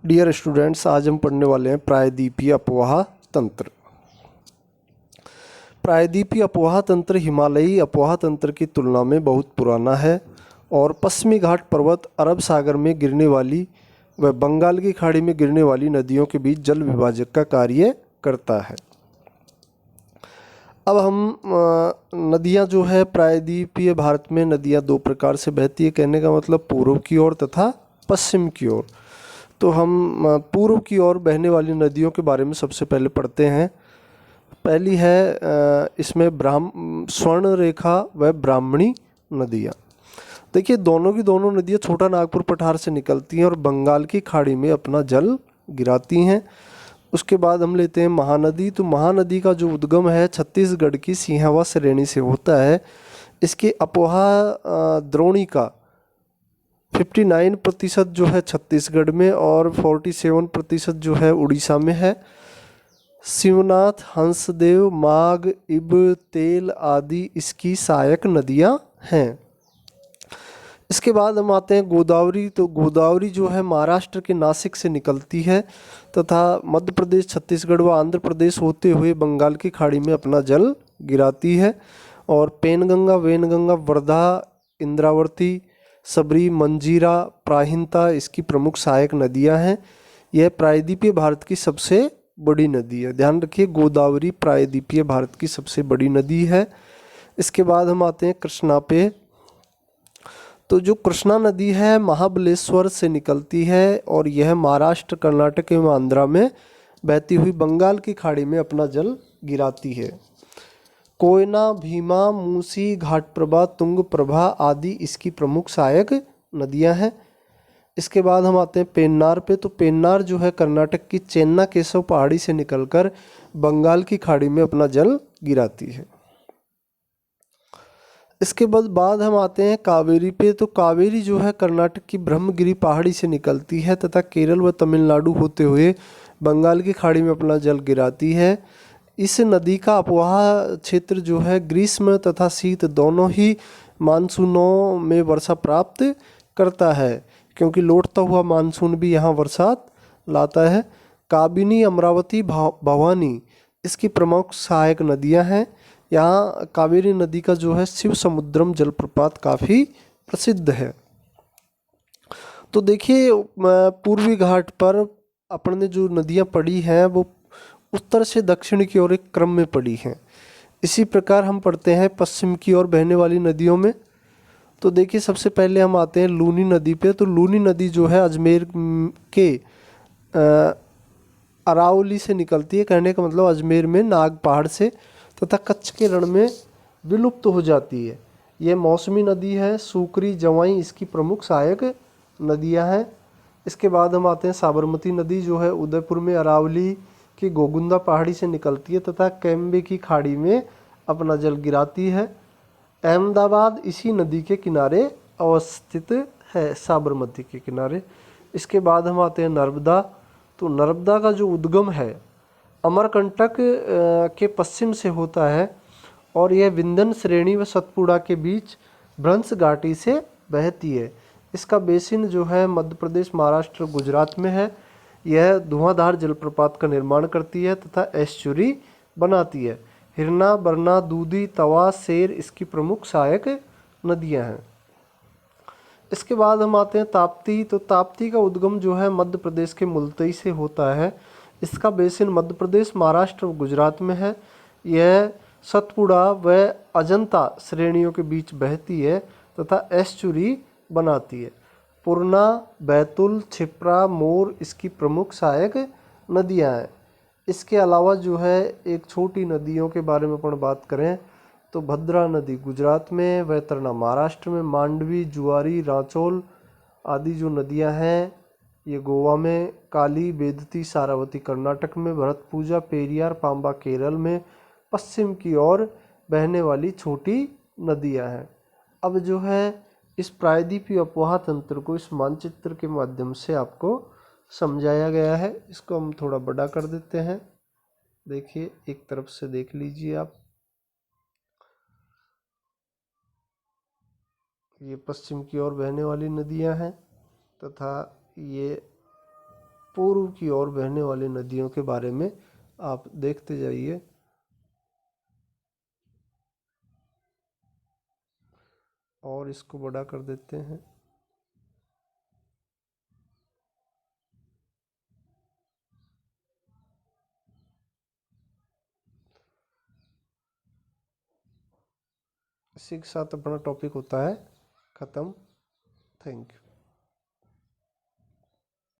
Dear students, आज हम पढ़ने वाले हैं प्रायद्वीपीय अपवाह तंत्र। प्रायद्वीपीय अपवाह तंत्र हिमालयी अपवाह तंत्र की तुलना में बहुत पुराना है और पश्चिमी घाट पर्वत, अरब सागर में गिरने वाली व बंगाल की खाड़ी में गिरने वाली नदियों के बीच जल विभाजक का कार्य करता है। अब हम नदियां जो है प्रायद्वीपीय भारत में नदियां दो प्रकार से बहती है। कहने का मतलब पूर्व की ओर तथा पश्चिम की ओर। तो हम पूर्व की ओर बहने वाली नदियों के बारे में सबसे पहले पढ़ते हैं। पहली है इसमें स्वर्ण रेखा व ब्राह्मणी नदियाँ। देखिए, दोनों की दोनों नदियाँ छोटा नागपुर पठार से निकलती हैं और बंगाल की खाड़ी में अपना जल गिराती हैं। उसके बाद हम लेते हैं महानदी। तो महानदी का जो उद्गम है छत्तीसगढ़ की सिंहवा श्रेणी से होता है। इसके अपवाह द्रोणिका 59% जो है छत्तीसगढ़ में और 47% जो है उड़ीसा में है। शिवनाथ, हंसदेव, माघ, इब, तेल आदि इसकी सहायक नदियां हैं। इसके बाद हम आते हैं गोदावरी। तो गोदावरी जो है महाराष्ट्र के नासिक से निकलती है तथा मध्य प्रदेश, छत्तीसगढ़ व आंध्र प्रदेश होते हुए बंगाल की खाड़ी में अपना जल गिराती है। और पेनगंगा, वेनगंगा, वर्धा, इंद्रावती, सबरी, मंजीरा, प्राहिंता इसकी प्रमुख सहायक नदियां हैं। यह प्रायद्वीपीय भारत की सबसे बड़ी नदी है। ध्यान रखिए, गोदावरी प्रायद्वीपीय भारत की सबसे बड़ी नदी है। इसके बाद हम आते हैं कृष्णा पे। तो जो कृष्णा नदी है महाबलेश्वर से निकलती है और यह महाराष्ट्र, कर्नाटक एवं आंध्रा में बहती हुई बंगाल की खाड़ी में अपना जल गिराती है। कोयना, भीमा, मूसी, घाटप्रभा, तुंगप्रभा आदि इसकी प्रमुख सहायक नदियां हैं। इसके बाद हम आते हैं पेन्नार पे। तो पेन्नार जो है कर्नाटक की चेन्ना केशव पहाड़ी से निकलकर बंगाल की खाड़ी में अपना जल गिराती है। इसके बाद हम आते हैं कावेरी पे। तो कावेरी जो है कर्नाटक की ब्रह्मगिरी पहाड़ी से निकलती है तथा केरल व तमिलनाडु होते हुए बंगाल की खाड़ी में अपना जल गिराती है। इस नदी का अपवाह क्षेत्र जो है ग्रीष्म तथा शीत दोनों ही मानसूनों में वर्षा प्राप्त करता है, क्योंकि लौटता हुआ मानसून भी यहाँ बरसात लाता है। काबिनी, अमरावती, भवानी इसकी प्रमुख सहायक नदियाँ हैं। यहाँ कावेरी नदी का जो है शिव समुद्रम जलप्रपात काफ़ी प्रसिद्ध है। तो देखिए, पूर्वी घाट पर अपन ने जो नदियाँ पढ़ी हैं वो उत्तर से दक्षिण की ओर एक क्रम में पड़ी हैं। इसी प्रकार हम पढ़ते हैं पश्चिम की ओर बहने वाली नदियों में। तो देखिए, सबसे पहले हम आते हैं लूनी नदी पे। तो लूनी नदी जो है अजमेर के अरावली से निकलती है। कहने का मतलब अजमेर में नाग पहाड़ से तथा कच्छ के रण में विलुप्त हो जाती है। यह मौसमी नदी है। सूकरी, जवाई इसकी प्रमुख सहायक नदियां हैं। इसके बाद हम आते हैं साबरमती नदी जो है उदयपुर में अरावली की गोगुंदा पहाड़ी से निकलती है तथा कैम्बे की खाड़ी में अपना जल गिराती है। अहमदाबाद इसी नदी के किनारे अवस्थित है, साबरमती के किनारे। इसके बाद हम आते हैं नर्मदा। तो नर्मदा का जो उद्गम है अमरकंटक के पश्चिम से होता है और यह विंध्य श्रेणी व सतपुड़ा के बीच भ्रंश घाटी से बहती है। इसका बेसिन जो है मध्य प्रदेश, महाराष्ट्र, गुजरात में है। यह धुआंधार जलप्रपात का निर्माण करती है तथा एस्चुरी बनाती है। हिरना, बरना, दूधी, तवा, शेर इसकी प्रमुख सहायक नदियां हैं। इसके बाद हम आते हैं ताप्ती। तो ताप्ती का उद्गम जो है मध्य प्रदेश के मुल्तई से होता है। इसका बेसिन मध्य प्रदेश, महाराष्ट्र और गुजरात में है। यह सतपुड़ा व अजंता श्रेणियों के बीच बहती है तथा एस्चुरी बनाती है। पूर्णा, बैतुल, छिप्रा, मोर इसकी प्रमुख सहायक नदियां हैं। इसके अलावा जो है एक छोटी नदियों के बारे में अपन बात करें तो भद्रा नदी गुजरात में, वैतरणा महाराष्ट्र में, मांडवी, जुआरी, रांचोल आदि जो नदियां हैं ये गोवा में, काली, बेदती, सारावती कर्नाटक में, भरतपूजा, पेरियार, पांबा केरल में पश्चिम की ओर बहने वाली छोटी नदियां हैं। अब जो है इस प्रायद्वीपीय अपवाह तंत्र को इस मानचित्र के माध्यम से आपको समझाया गया है। इसको हम थोड़ा बड़ा कर देते हैं। देखिए, एक तरफ से देख लीजिए आप। ये पश्चिम की ओर बहने वाली नदियां हैं तथा ये पूर्व की ओर बहने वाली नदियों के बारे में आप देखते जाइए। और इसको बड़ा कर देते हैं। इसी के साथ अपना टॉपिक होता है ख़त्म। Thank you.